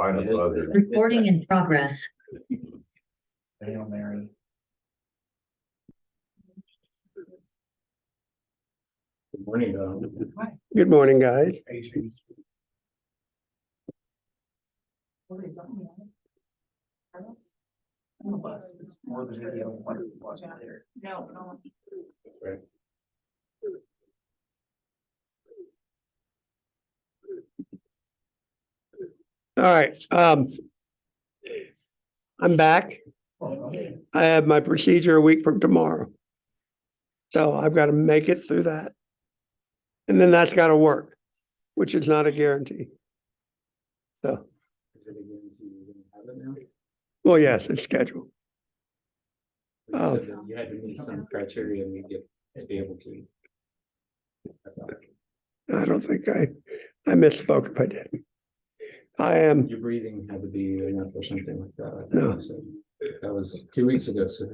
find a buzzer. Recording in progress. Hail Mary. Good morning, Don. Good morning, guys. Patience. It's more the video what it was out there. No, no. Right. All right, I'm back. I have my procedure a week from tomorrow. So I've got to make it through that. And then that's got to work, which is not a guarantee. So, Is it a guarantee you're gonna have it now? well, yes, it's scheduled. You Oh. said that you had to meet some criteria and you get to be able to. That's not, I don't think I misspoke if I did. I am, your breathing had to be enough or something like that. I think No. you said. That was 2 weeks ago, so.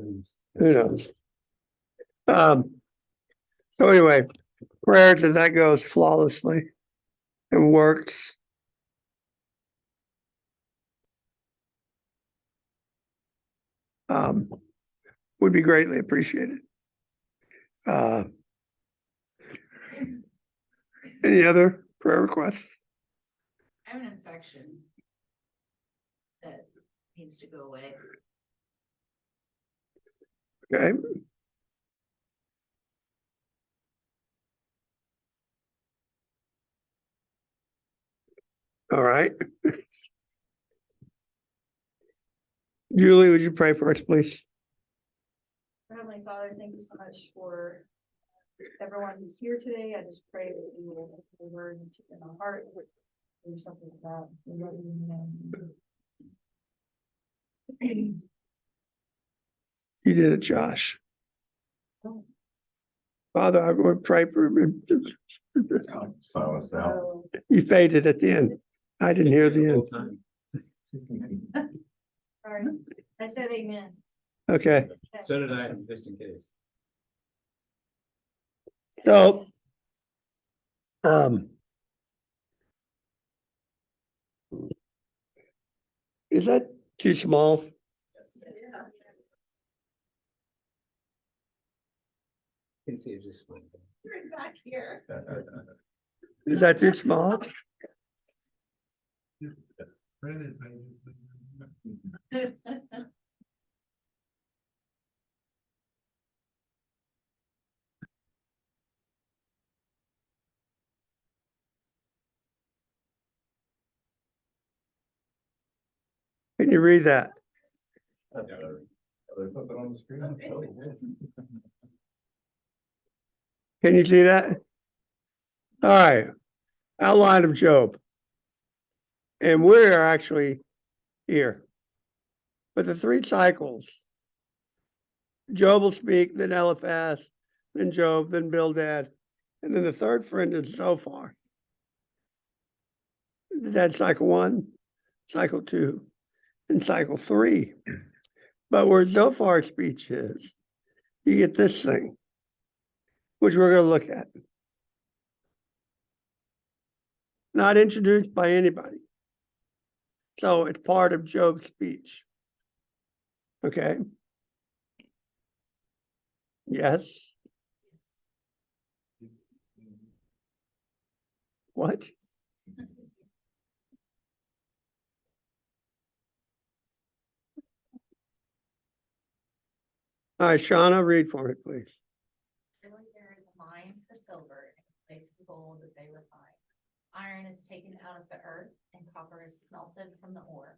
who knows? So anyway, prayer that goes flawlessly and works. Would be greatly appreciated. Any other prayer requests? I have an infection that needs to go away. Okay. All right. Julie, would you pray for us, please? Heavenly Father, thank you so much for everyone who's here today. I just pray that you will put the word in our heart. Do something about what you know. You did it, Josh. Father, I would pray for Silence now. So, you faded at the end. I didn't hear the end. sorry, I said amen. Okay, So did I, just in case. so. Is that too small? Can see it just fine. Right back here. Is that too small? Can you read that? They put that on the screen. Can you see that? All right, outline of Job. And we're actually here. But the 3 cycles. Job will speak, then Eliphaz, then Job, then Bildad. And then the third friend is Zophar. That's cycle 1, cycle 2, and cycle 3. But where Zophar's speech is, you get this thing, which we're going to look at. Not introduced by anybody. So it's part of Job's speech. Okay. Yes. What? All right, Shauna, read for me, please. Surely there is a mine for silver in the place of gold that they refine. Iron is taken out of the earth and copper is smelted from the ore.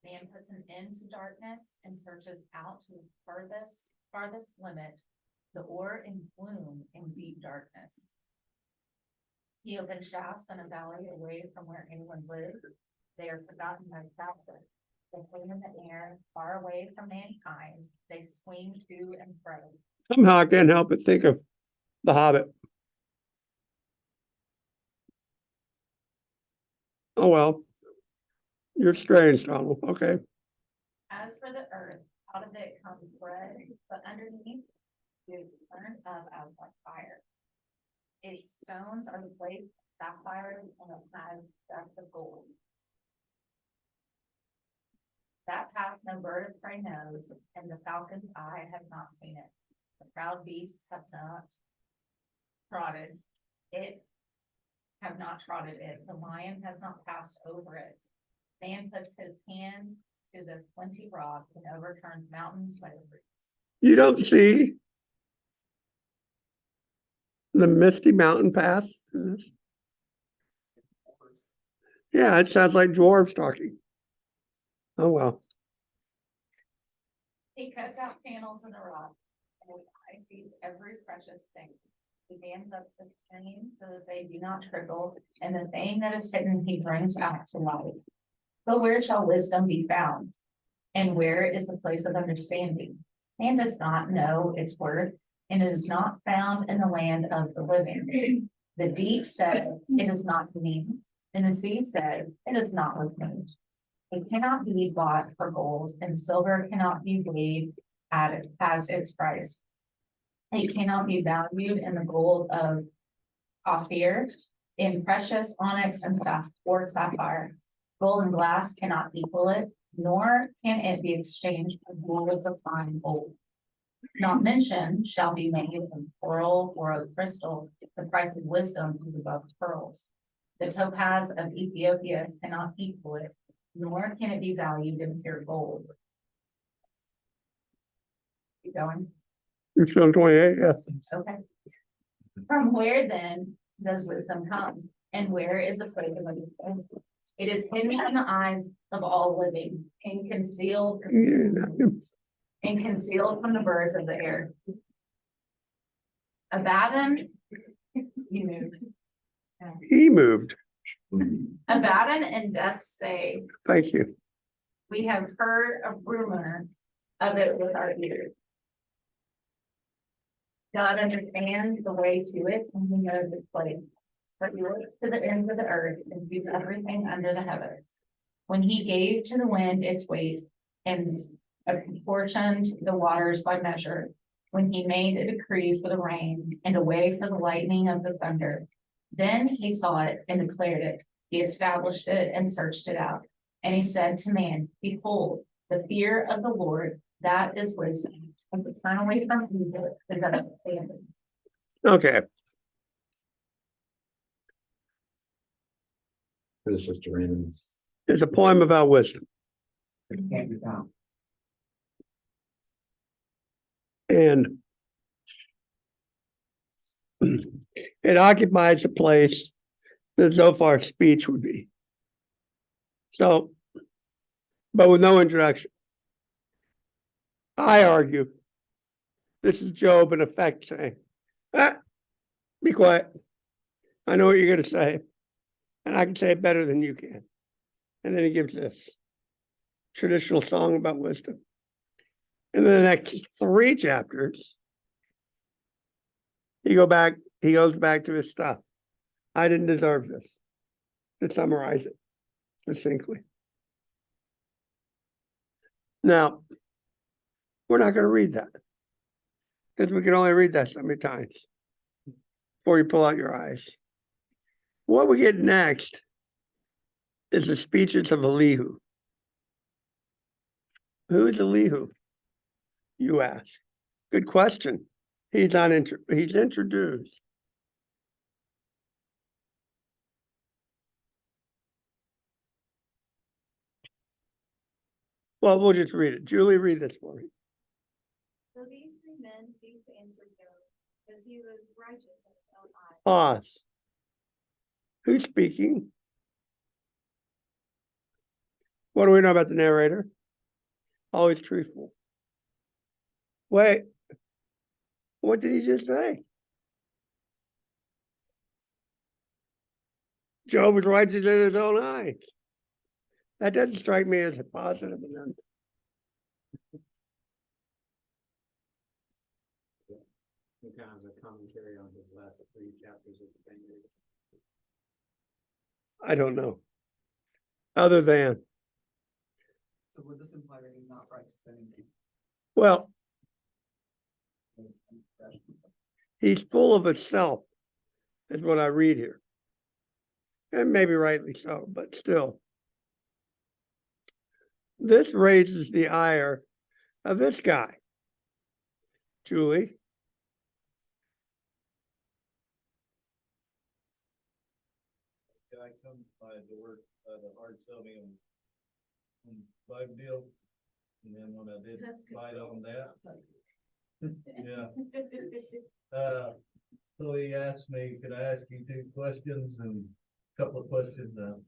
Man puts an end to darkness and searches out to the farthest limit, the ore in gloom in deep darkness. He opens shafts in a valley away from where anyone lives. They are forgotten by captive. They fling in the air, far away from mankind. They swing to and fro. Somehow I can't help but think of The Hobbit. Oh, well. You're strange, Donald. Okay. As for the earth, out of it comes bread, but underneath is burned up as by fire. Its stones are the blades of sapphire, and it has dust of gold. no bird of prey knows, and the falcon's eye has not seen it. The proud beasts have not trotted it, the lion has not passed over it. Man puts his hand to the flinty rock and overturns mountains by the roots. You don't see the misty mountain path? Yeah, it sounds like dwarves talking. Oh, well. He cuts out channels in the rock, and with eye sees every precious thing. He dams up the streams so that they do not trickle, and the thing that is hidden he brings out to light. But where shall wisdom be found? And where is the place of understanding? Man does not know its worth, and is not found in the land of the living. The deep says, it is not me, and the sea says, it is not with me. It cannot be bought for gold, and silver cannot be weighed at it as its price. It cannot be valued in the gold of Ophir, in precious onyx and or sapphire. Gold and glass cannot equal it, nor can it be exchanged for jewels of fine gold. Not mention shall be made of coral or of crystal. The price of wisdom is above pearls. The topaz of Ethiopia cannot equal it, nor can it be valued in pure gold. Keep going. It's on 28, yeah. Okay. From where then does wisdom come? And where is the place of understanding? It is hidden in the eyes of all living, and concealed from the birds of the air. Abaddon, you moved. He moved. Abaddon and Death say, Thank you. we have heard a rumor of it with our ears. God understands the way to it, and he knows its place. But he looks to the ends of the earth and sees everything under the heavens. When he gave to the wind its weight and apportioned the waters by measure, when he made a decree for the rain and a way for the lightning of the thunder, then he saw it and declared it. He established it and searched it out. And he said to man, behold, the fear of the Lord, that is wisdom, and to turn away from evil is understanding. Okay, It's just a random. it's a poem about wisdom, It can't be found. and it occupies the place that Zophar's speech would be. So, but with no introduction. I argue this is Job in effect saying, be quiet. I know what you're going to say, and I can say it better than you can. And then he gives this traditional song about wisdom. In the next 3 chapters, he goes back to his stuff. I didn't deserve this, to summarize it succinctly. Now, we're not going to read that, because we can only read that so many times before you pull out your eyes. What we get next is the speeches of Elihu. Who is Elihu, you ask? Good question. He's introduced. Well, we'll just read it. Julie, read this for me. So these 3 men ceased to answer Job, because he was righteous in his own eyes. Pause. Who's speaking? What do we know about the narrator? Always truthful. Wait, what did he just say? Job was righteous in his own eyes. That doesn't strike me as a positive event. Kind of a commentary on his last 3 chapters of the Bengals. I don't know. Other than, So would this imply that he's not righteous then? well, he's full of himself, is what I read here. And maybe rightly so, but still. this raises the ire of this guy. Julie, Guy comes by to work, the hard selling and bug deal. And then when I did bite on that, yeah. So he asked me, could I ask you 2 questions and a couple of questions, that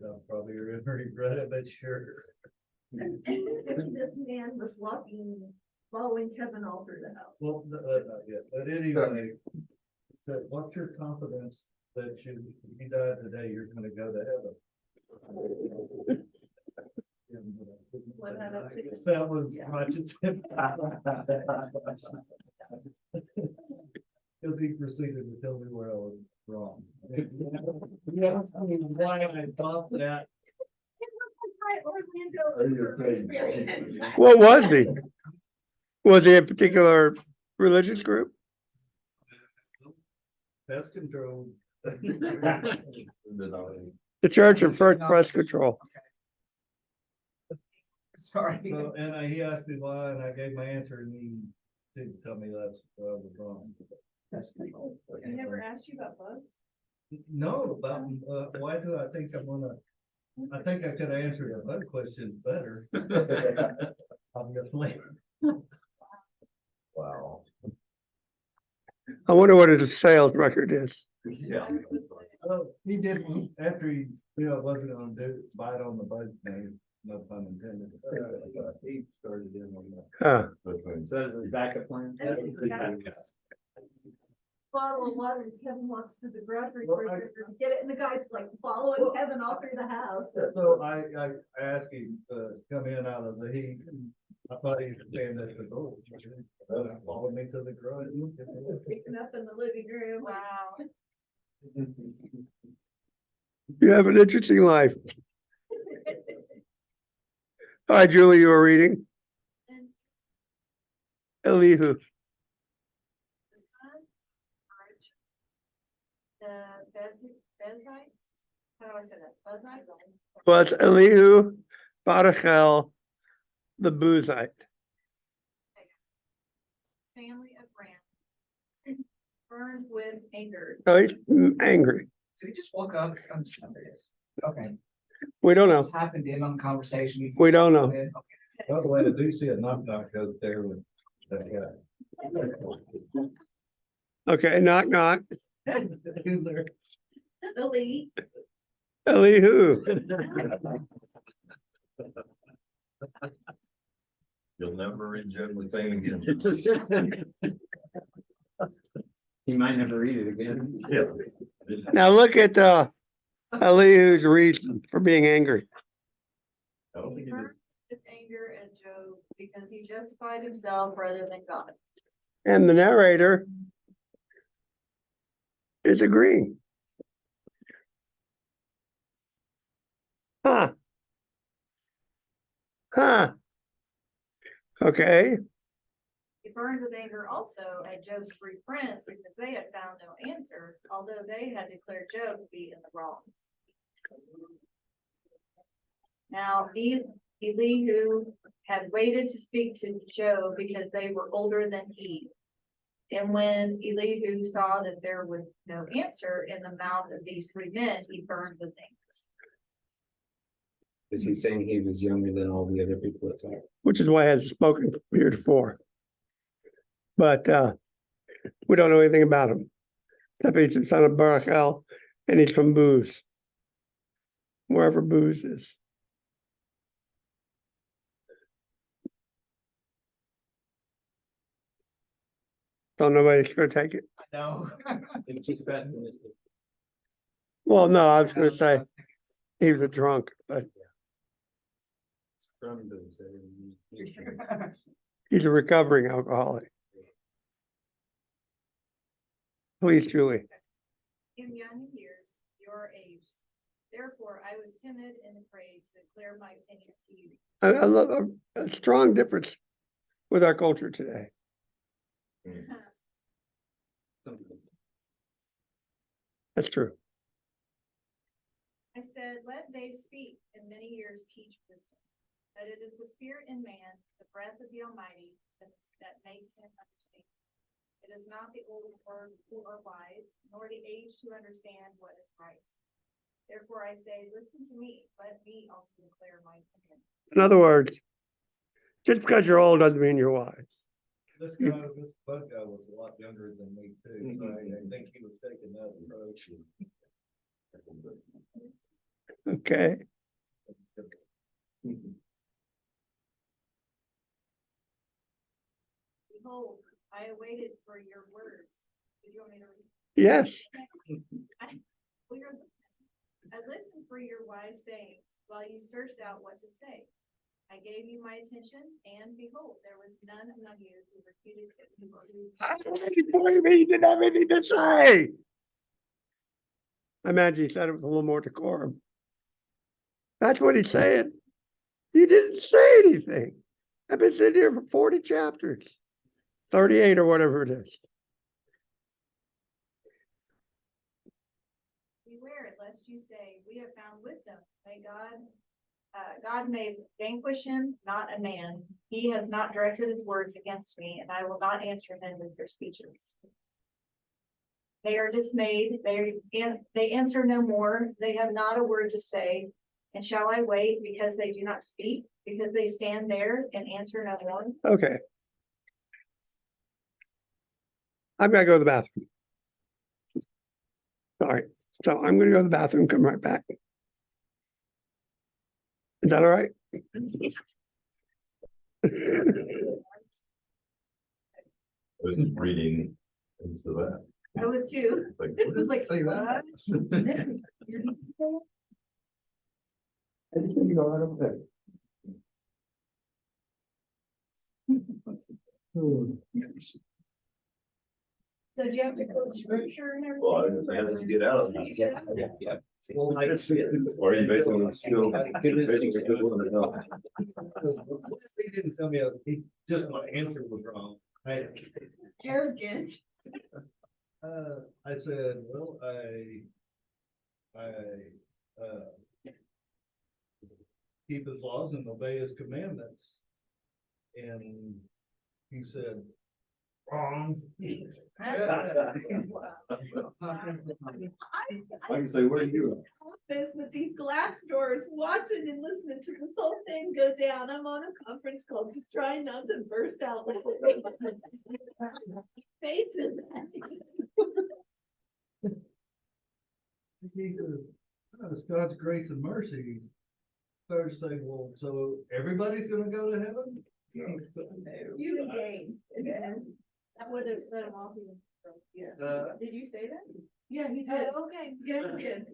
I'll probably regret it, but sure. This man was following Kevin all through the house. Well, not yet, but anyway, so what's your confidence that if you die today, you're gonna go to heaven? What out of 6? That was much. Because he proceeded to tell me where I was wrong. Yeah, I mean, why I thought that. It was like my Orlando experience. what was he? Was he a particular religious group? Pest control. The Church of First Pest Control. Sorry. So, and he asked me why, and I gave my answer, and he didn't tell me that's where I was wrong. He never asked you about bugs? No, about, why do I think I think I could answer the bug question better. Obviously. Wow. I wonder what his sales record is. Yeah. Well, he didn't, after he, wasn't gonna bite on the bug thing, no pun intended. He started in on that. So that's his backup plan? Bottle of water, and Kevin walks to the grocery Well, store to get it, and the guy's like following Kevin all through the house. So I asked him to come in out of the heat. I thought he was saying that the goal. Followed me to the garage. Picking up in the living room. Wow. You have an interesting life. All right, Julie, you were reading. Elihu. The Bezite, how do I say that? Bezite? Was Elihu, Barachel, the Buzite. Family of Ram. Burned with anger. Oh, he's angry. So he just woke up. I'm serious. Okay. We don't know. This happened in on the conversation. We don't know. Okay. By the way, I do see a knock goes there with that guy. Okay, knock, knock. Who's there? The lead. Elihu. You'll never read General Thing again. He might never read it again. Yeah. Now look at Elihu's reason for being angry. I don't think it is. Burned with anger at Job because he justified himself rather than God. And the narrator is agreeing. Huh. Huh. Okay. He burned with anger also at Job's 3 friends because they had found no answer, although they had declared Job to be in the wrong. Now, Elihu had waited to speak to Job because they were older than he. And when Elihu saw that there was no answer in the mouth of these 3 men, he burned with anger. Is he saying he was younger than all the other people that talked? Which is why I hadn't spoken heretofore. But we don't know anything about him. Except he's the son of Barachel, and he's from Booz. Wherever Booz is. So nobody's gonna take it. No. It's just pessimistic. Well, no, I was gonna say he was a drunk, but From those he's a recovering alcoholic. Please, Julie. In young years, your age. Therefore, I was timid and afraid to declare my opinion to you. I love a strong difference with our culture today. That's true. I said, let days speak and many years teach wisdom. But it is the spirit in man, the breath of the Almighty, that makes him understand. It is not the old who are wise, nor the age to understand what is right. Therefore I say, listen to me, let me also declare my opinion. In other words, just because you're old doesn't mean you're wise. This bug guy was a lot younger than me too, so I think he was taking that approach. Okay. Behold, I awaited for your words. Did you want me to read? Yes. I listened for your wise sayings while you searched out what to say. I gave you my attention, and behold, there was none among you who refuted it. What do you mean he didn't have anything to say? I imagine he said it with a little more decorum. That's what he's saying. You didn't say anything. I've been sitting here for 40 chapters, 38 or whatever it is. Beware lest you say, we have found wisdom. May God may vanquish him, not a man. He has not directed his words against me, and I will not answer them with their speeches. They are dismayed. They answer no more. They have not a word to say. And shall I wait because they do not speak? Because they stand there and answer no more? Okay. I've got to go to the bathroom. Sorry. So I'm going to go to the bathroom, come right back. Is that all right? Was reading into that. I was too. Like, It was like, say that? what? I just need to go right over there. So do you have to go to scripture and everything? Well, I was gonna say, how did you get out of that? Yeah. Well, I see it. Or are you basically still? basically still willing to know? He didn't tell me, just my answer was wrong. Arrogant. I said, well, keep his laws and obey his commandments. And he said, wrong. I can say, where are you? Office with these glass doors, watching and listening to this whole thing go down. I'm on a conference call, just trying not to burst out laughing. Faces. He says, oh, it's God's grace and mercy. Started to say, well, so everybody's gonna go to heaven? You engaged. That's where they set him off. Did you say that? Yeah, he did. Oh, okay. Yeah, he did.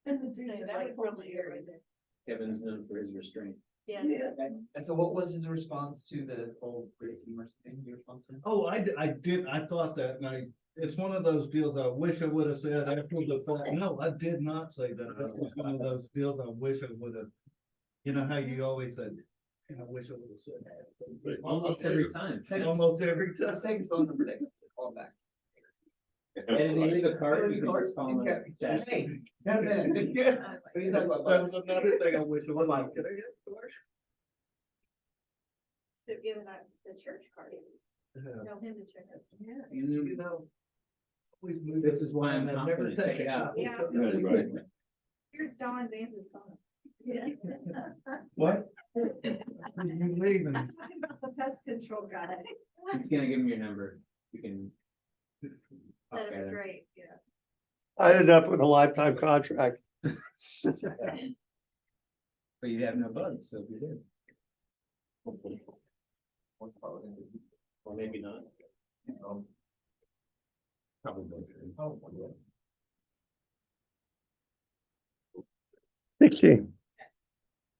And the dude So just that like was probably probably irritated. Kevin's known for his restraint. Yeah. And so what was his response to the whole grace and mercy thing, your response to him? Oh, I thought that, and it's one of those deals I wish I would have said after the fact. No, I did not say that. That was one of those deals I wish I would have, you know how you always said, and I wish I would have said that. Almost every time. Almost every time. Let's take his phone number next, call him back. And if you leave a card, you can just call He's him. got- Jack. Hey, got a minute. What are you talking about? That was another thing I wish I would have. They're giving out the church card. Tell him to check it. Yeah. You know. always move This is why I'm and never confident. Check take it out. Yeah. Right. Here's Don Vance's phone. Yeah. What? You leaving? Talking about the pest control guy. He's gonna give him your number. You can. That'd Okay, be then. great, yeah. I ended up with a lifetime contract. But you have no bugs, so you're good. Or maybe not. Probably. 16.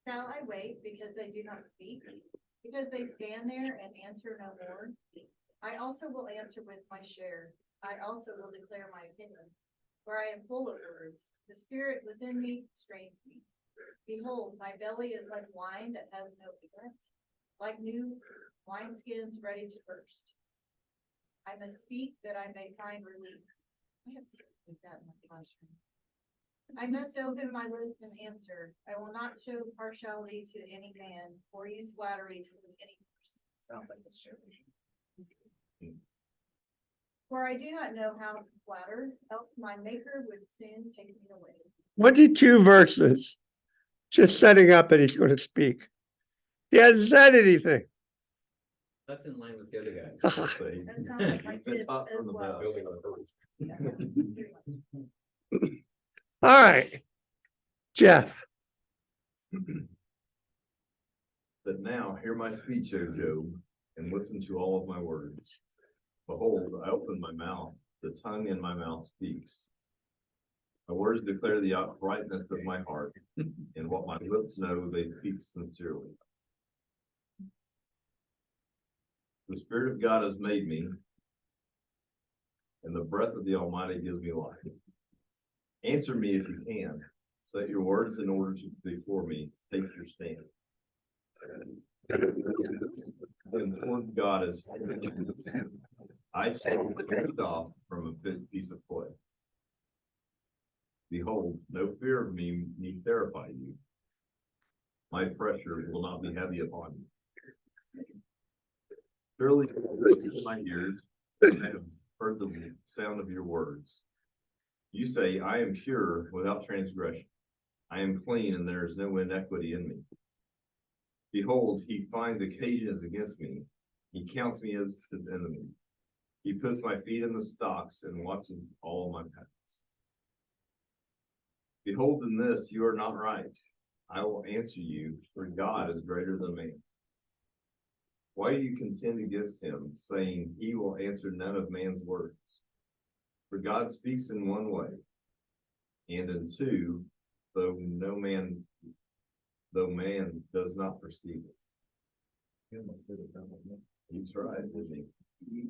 Shall I wait because they do not speak? Because they stand there and answer no more? I also will answer with my share. I also will declare my opinion. For I am full of words. The spirit within me strains me. Behold, my belly is like wine that has no regret, like new wineskins ready to burst. I must speak that I may find relief. I have to put that in my classroom. I must open my lips and answer. I will not show partiality to any man or use flattery to any person. Sounds like it's true. For I do not know how to flatter, else my maker would soon take me away. 22 verses. Just setting up that he's gonna speak. He hasn't said anything. That's in line with the other guys. That sounds like Been this taught as from the well. building on the road. Yeah. All right. Jeff, But now hear my speech, O Job, and listen to all of my words. Behold, I open my mouth, the tongue in my mouth speaks. My words declare the uprightness of my heart, and what my lips know, they speak sincerely. The Spirit of God has made me, and the breath of the Almighty gives me life. Answer me if you can. Set your words in order before me. Take your stand. And toward God is I stepped off from a big piece of clay. Behold, no fear of me need terrify you. My pressure will not be heavy upon you. Surely in my ears, I have heard the sound of your words. You say, I am pure without transgression. I am clean and there is no inequity in me. Behold, he finds occasions against me. He counts me as his enemy. He puts my feet in the stocks and watches all my paths. Behold, in this you are not right. I will answer you, for God is greater than man. Why do you contend against him, saying he will answer none of man's words? For God speaks in one way, and in two, though man does not perceive it. He's right, isn't he?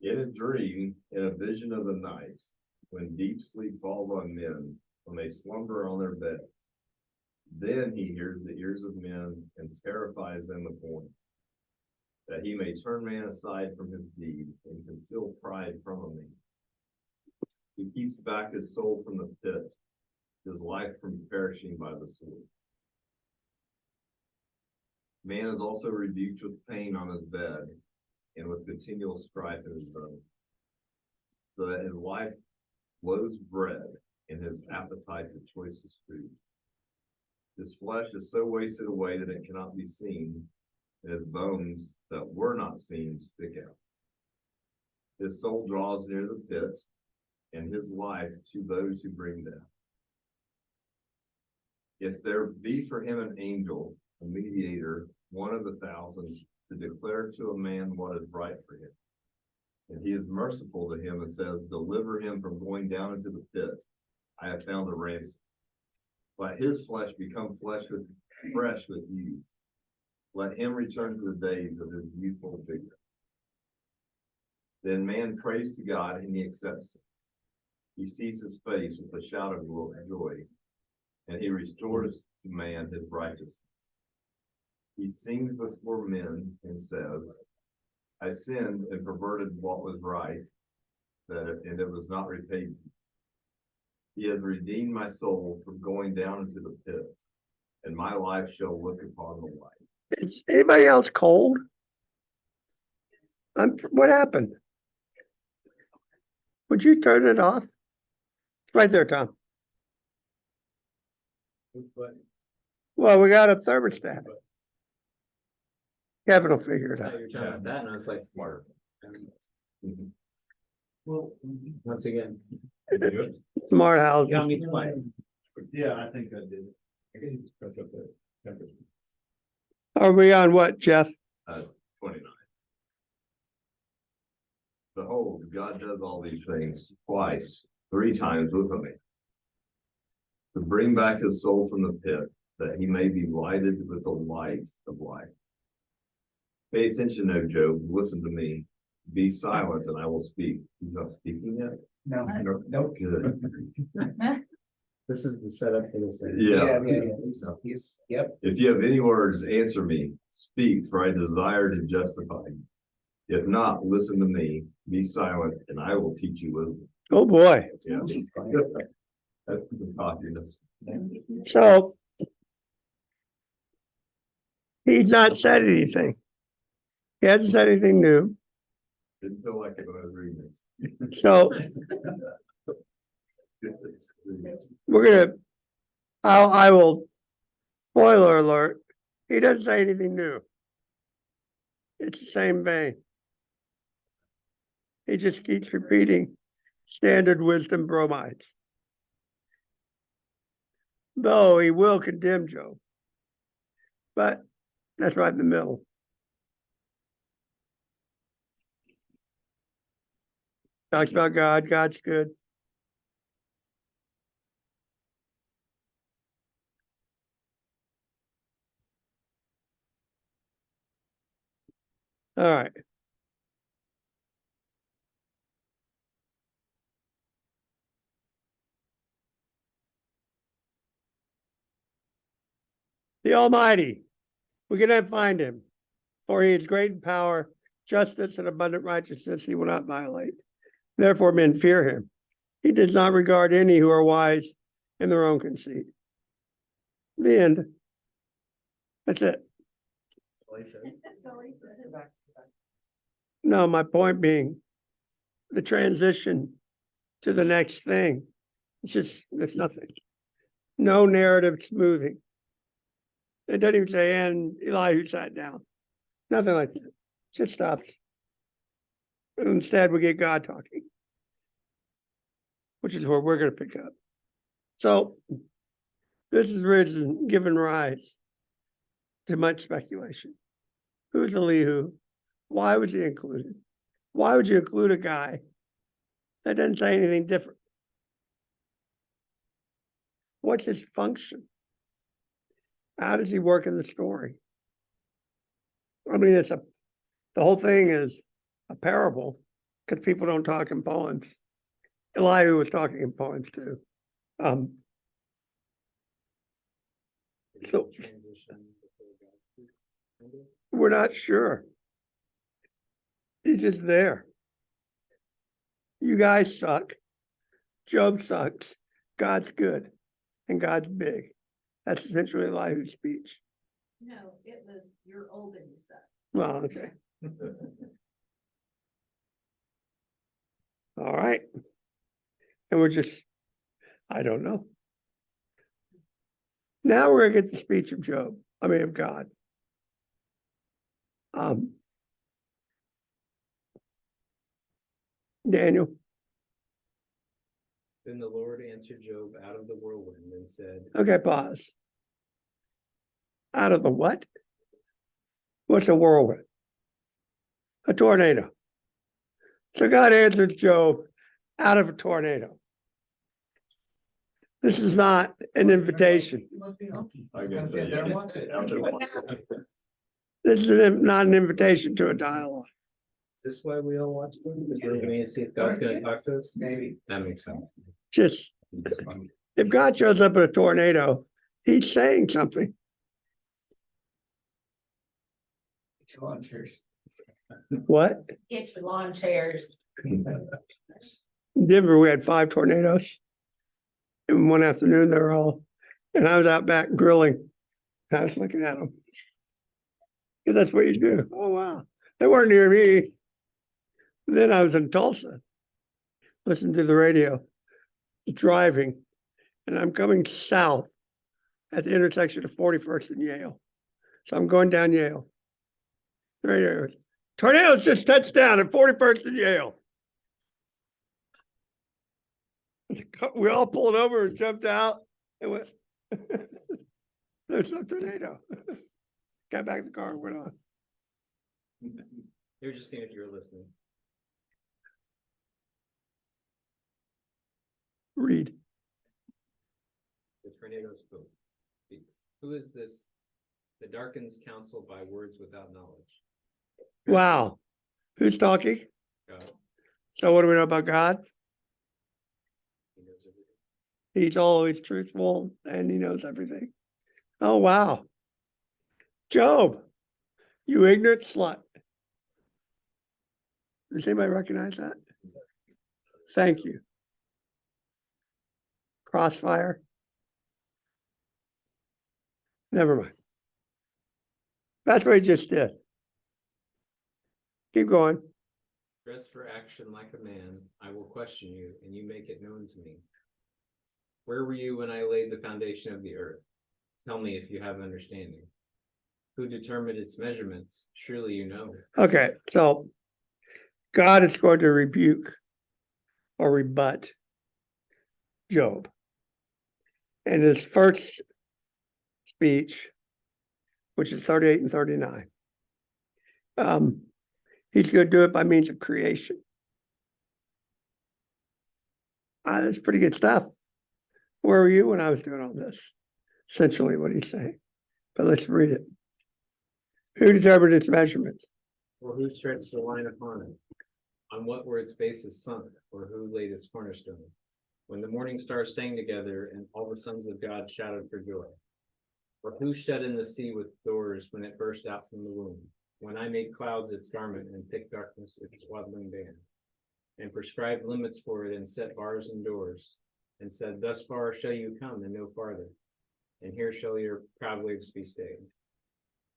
In a dream, in a vision of the night, when deep sleep falls on men, when they slumber on their bed, then he hears the ears of men and terrifies them with warning, that he may turn man aside from his deed and conceal pride from a man. He keeps back his soul from the pit, his life from perishing by the sword. Man is also rebuked with pain on his bed and with continual strife in his bones, so that his life loathes bread and his appetite for choicest food. His flesh is so wasted away that it cannot be seen, and his bones that were not seen stick out. His soul draws near the pit, and his life to those who bring death. If there be for him an angel, a mediator, one of the thousands, to declare to a man what is right for him, and he is merciful to him and says, deliver him from going down into the pit, I have found a ransom. Let his flesh become fresh with youth. Let him return to the days of his youthful vigor. Then man prays to God and he accepts it. He sees his face with a shout of joy, and he restores to man his righteousness. He sings before men and says, I sinned and perverted what was right, and it was not repaid. He has redeemed my soul from going down into the pit, and my life shall look upon the light. is anybody else cold? What happened? Would you turn it off? It's right there, Tom. Well, we got a thermostat. Kevin will figure it I out. thought you were talking about that, and I was like, smart. Well, Once again. Smart You houses. got me twice. yeah, I think I did. I can just press up the temperature. Are we on what, Jeff? 29. Behold, God does all these things twice, 3 times with a man, to bring back his soul from the pit, that he may be lighted with the light of life. Pay attention, O Job, listen to me. Be silent and I will speak. He's not speaking yet? No, Nope. Good. This is the setup for this thing. Yeah. He's, yep. If you have any words, answer me. Speak, for I desire to justify you. If not, listen to me. Be silent and I will teach you wisdom. Oh, boy. Yeah. That's the cockiness. So he's not said anything. He hasn't said anything new. Didn't feel like it when I was reading it. So we're gonna, I will, spoiler alert, he doesn't say anything new. It's the same vein. He just keeps repeating standard wisdom bromides. Though he will condemn Job. But that's right in the middle. Talks about God, God's good. All right. The Almighty, we cannot find him, for he is great in power, justice, and abundant righteousness he will not violate. Therefore, men fear him. He does not regard any who are wise in their own conceit. The end. That's it. No, my point being the transition to the next thing. It's just, there's nothing. No narrative smoothing. It doesn't even say, and Elihu sat down. Nothing like that. It just stops. And instead, we get God talking, which is where we're going to pick up. So, this is risen, given rise to much speculation. Who's Elihu? Why was he included? Why would you include a guy that doesn't say anything different? What's his function? How does he work in the story? I mean, the whole thing is a parable because people don't talk in poems. Elihu was talking in poems too. So we're not sure. He's just there. You guys suck. Job sucks. God's good. And God's big. That's essentially Elihu's speech. No, it was, you're old and you suck. Well, okay. All right. And we're just, I don't know. Now we're gonna get the speech of Job, of God. Daniel. Then the Lord answered Job out of the whirlwind and said, Okay, pause. Out of the what? What's a whirlwind? A tornado. So God answered Job out of a tornado. This is not an invitation. You must be hunky. I can Come say, get there and yeah. watch it. Out there. This is not an invitation to a dialogue. is this why we all watch them? Because we're going to see if God's going to talk to us? Maybe. That makes sense. Just, if God shows up in a tornado, he's saying something. Lawn chairs. What? Get your lawn chairs. In Denver, we had 5 tornadoes. And one afternoon, they were all, and I was out back grilling. I was looking at them. Yeah, that's what you do. Oh, wow. They weren't near me. Then I was in Tulsa, listening to the radio, driving, and I'm coming south at the intersection of 41st and Yale. So I'm going down Yale. The radio, tornadoes just touched down at 41st and Yale. We all pulled over and jumped out and went, there's no tornado. Got back in the car and went on. You're just seeing if you're listening. Read. The tornado spoke. Who is this that darkens counsel by words without knowledge? Wow. Who's talking? God, So what do we know about God? he knows everything. He's always truthful and he knows everything. Oh, wow. Job, you ignorant slut. Does anybody recognize that? Thank you. Crossfire? Never mind. That's what he just did. Keep going. Dress for action like a man, I will question you, and you make it known to me. Where were you when I laid the foundation of the earth? Tell me if you have understanding. Who determined its measurements? Surely you know. Okay, so God is going to rebuke or rebut Job. In his first speech, which is 38 and 39, he's going to do it by means of creation. That's pretty good stuff. Where were you when I was doing all this? Essentially what he's saying. But let's read it. Who determined its measurements? Or who stretched the line upon it? On what were its bases sunk, or who laid its cornerstone? When the morning stars sang together, and all the sons of God shouted for joy. Or who shut in the sea with doors when it burst out from the womb? When I made clouds its garment, and thick darkness its swaddling band, and prescribed limits for it, and set bars and doors, and said, thus far shall you come, and no farther, and here shall your proud waves be stayed.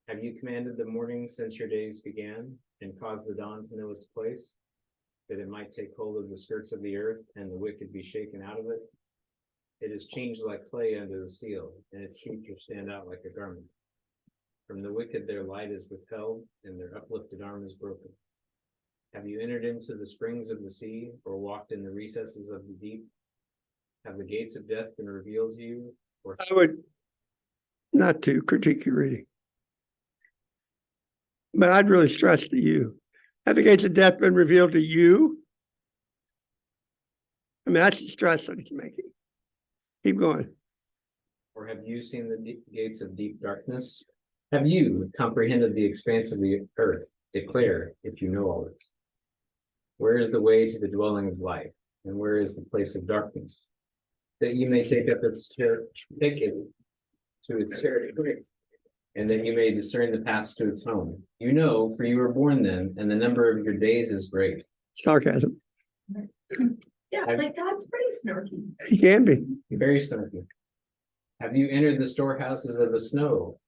Have you commanded the morning since your days began, and caused the dawn to know its place, that it might take hold of the skirts of the earth, and the wicked be shaken out of it? It is changed like clay under the seal, and its features stand out like a garment. From the wicked their light is withheld, and their uplifted arm is broken. Have you entered into the springs of the sea, or walked in the recesses of the deep? Have the gates of death been revealed to you? Or I would not to critique your reading, but I'd really stress to you. Have the gates of death been revealed to you? I mean, that's the stress that he's making. Keep going. Or have you seen the gates of deep darkness? Have you comprehended the expanse of the earth? Declare, if you know all this. Where is the way to the dwelling of light, and where is the place of darkness? That you may take up its take it to its territory, and that you may discern the paths to its home. You know, for you were born then, and the number of your days is great. Sarcasm. Yeah, like that's pretty snarky. He can be. Very snarky. Have you entered the storehouses of the snow,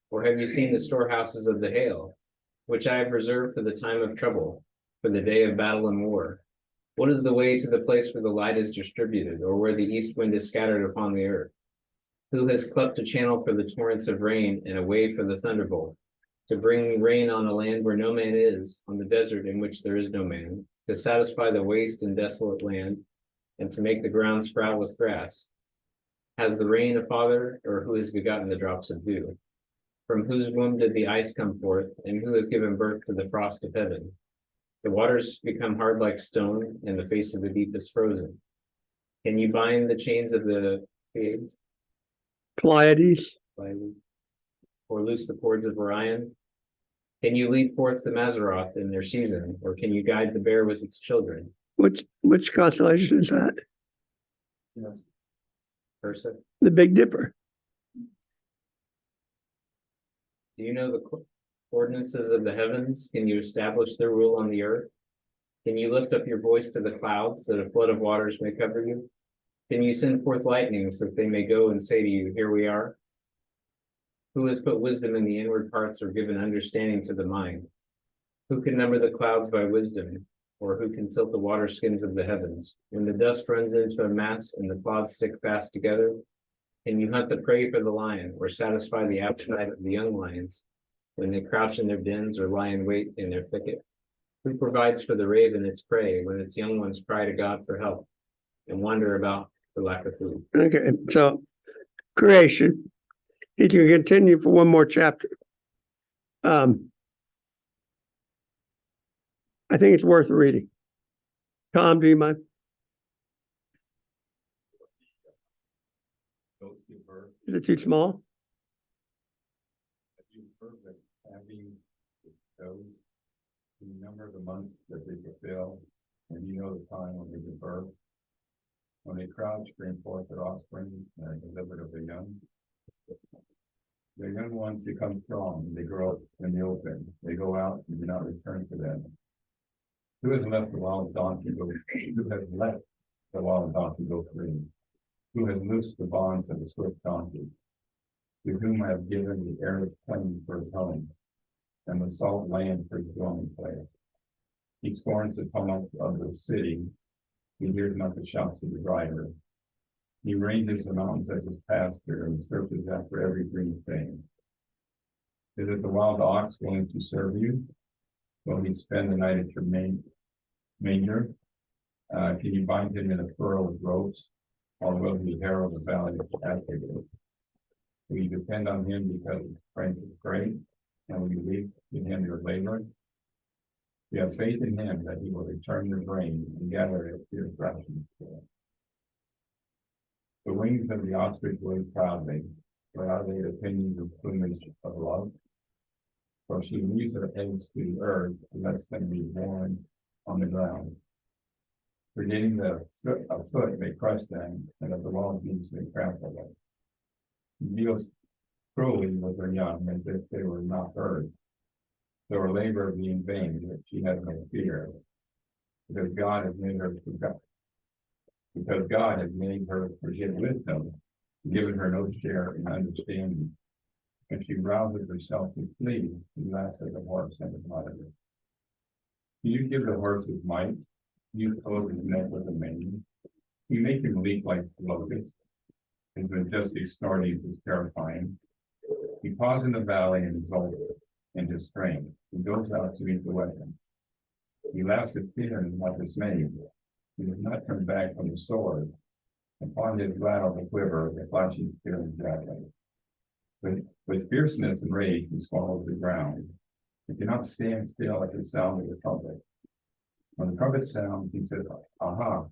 or have you seen the storehouses of the hail, which I have reserved for the time of trouble, for the day of battle and war? What is the way to the place where the light is distributed, or where the east wind is scattered upon the earth? Who has cleft a channel for the torrents of rain, and a way for the thunderbolt, to bring rain on a land where no man is, on the desert in which there is no man, to satisfy the waste and desolate land, and to make the ground sprout with grass? Has the rain a father, or who has begotten the drops of dew? From whose womb did the ice come forth, and who has given birth to the frost of heaven? The waters become hard like stone, and the face of the deep is frozen. Can you bind the chains of the Pleiades, Pleiades. or loose the cords of Orion? Can you lead forth the Mazzaroth in their season, or can you guide the bear with its children? Which constellation is that? Ursa, The Big Dipper. do you know the ordinances of the heavens? Can you establish their rule on the earth? Can you lift up your voice to the clouds, that a flood of waters may cover you? Can you send forth lightnings, that they may go and say to you, here we are? Who has put wisdom in the inward parts, or given understanding to the mind? Who can number the clouds by wisdom, or who can tilt the water skins of the heavens? When the dust runs into a mass, and the clouds stick fast together, can you hunt the prey for the lion, or satisfy the appetite of the young lions, when they crouch in their dens, or lie in wait in their thicket? Who provides for the raven its prey, when its young ones cry to God for help, and wander about for lack of food? Okay, so creation. He can continue for one more chapter. I think it's worth reading. Tom, do you mind? Is it too small? Having those, you remember the months that they fulfill, and you know the time when they give birth. When they crouch, bring forth their offspring, and are delivered of the young. The young ones become strong, they grow up in the open, they go out and do not return to them. Who has left the wild donkey go? Who has let the wild donkey go free? who has loosed the bonds of the swift donkey, to whom I have given the arid plain for his home, and the salt land for his dwelling place. He scorns the tumult of the city, he hears not the shouts of the rider. He ranges the mountains as his pasture, and searches after every green thing. Is it the wild ox willing to serve you? Will he spend the night at your manger? Can you bind him in a furrow with ropes? Or will he harrow the valley of Will you depend on him because his strength is great? And will you leave in him your labor? You have faith in him that he will return your grain and gather it to your threshing floor. The wings of the ostrich wave proudly, for are they the pinions of plumage of love? For she leaves her eggs to the earth and lets them be born on the ground. Forgetting that a foot may crush them, and that the wild beasts may trample them. She deals cruelly with her young as if they were not hers. So her labor be in vain, that she has no fear, because God has made her forget. Because God has made her forget wisdom, given her no share in understanding. And she rouses herself to flee, she laughs at the horse and the rider. Do you give the horse his might? You clothe his neck with a mane. You make him leap like a locust. His majestic snorting is terrifying. He paws in the valley and exalts in his strength. He goes out to meet the weapons. He laughs at fear and is not dismayed. He does not turn back from the sword. Upon his rattle the quiver, the flashing spear and javelin. With fierceness and rage, he swallows the ground. He cannot stand still at the sound of the trumpet. When the trumpet sounds, he says, aha.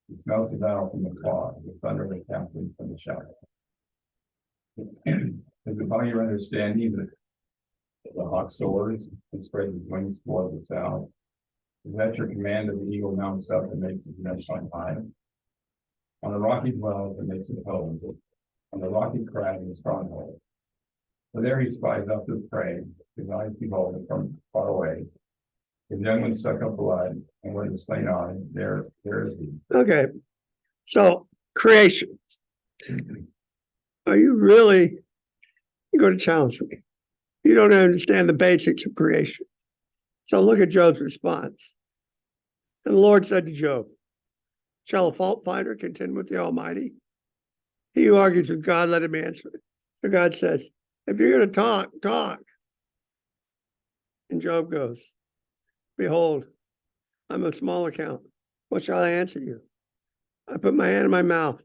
He smells the battle from the fog, the thunder of the captain from the shadow. Is it by your understanding that the hawk soars and spreads his wings toward the south? Is that your command of the eagle mounts up and makes his nest on high? On the rocky dwells and makes his home, on the rocky crag and stronghold. For there he spies out the prey, his eyes behold it from far away. His young ones suck up blood, and where the slain are, there is he. Okay, so creation. Are you really going to challenge me? You don't understand the basics of creation. So look at Job's response. And the Lord said to Job, shall a fault finder contend with the Almighty? He who argues with God, let him answer. So God says, if you're going to talk. And Job goes, behold, I'm of small account. What shall I answer you? I put my hand in my mouth.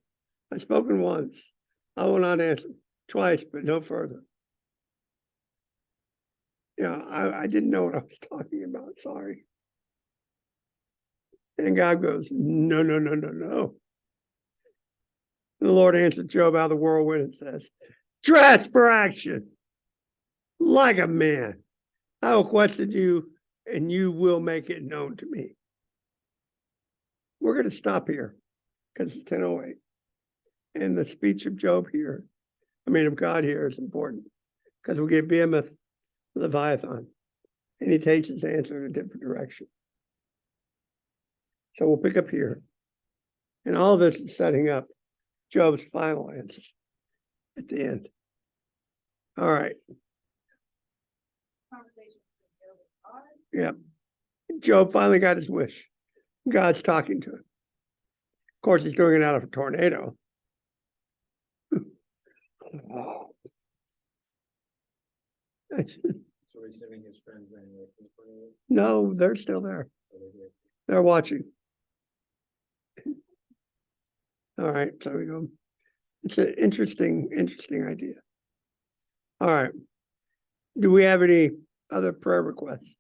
I've spoken once. I will not answer. Twice, but no further. Yeah, I didn't know what I was talking about. Sorry. And God goes, no. And the Lord answered Job out of the whirlwind and says, dress for action. Like a man. I will question you and you will make it known to me. We're going to stop here because it's 10:08. And the speech of Job here, of God here is important because we get Behemoth, Leviathan, and he takes his answer in a different direction. So we'll pick up here. And all of this is setting up Job's final answer at the end. All right. Yeah. Job finally got his wish. God's talking to him. Of course, he's doing it out of a tornado. So we're assuming his friends ran away from the tornado? No, they're still there. They're watching. All right, so we go. It's an interesting idea. All right. Do we have any other prayer requests?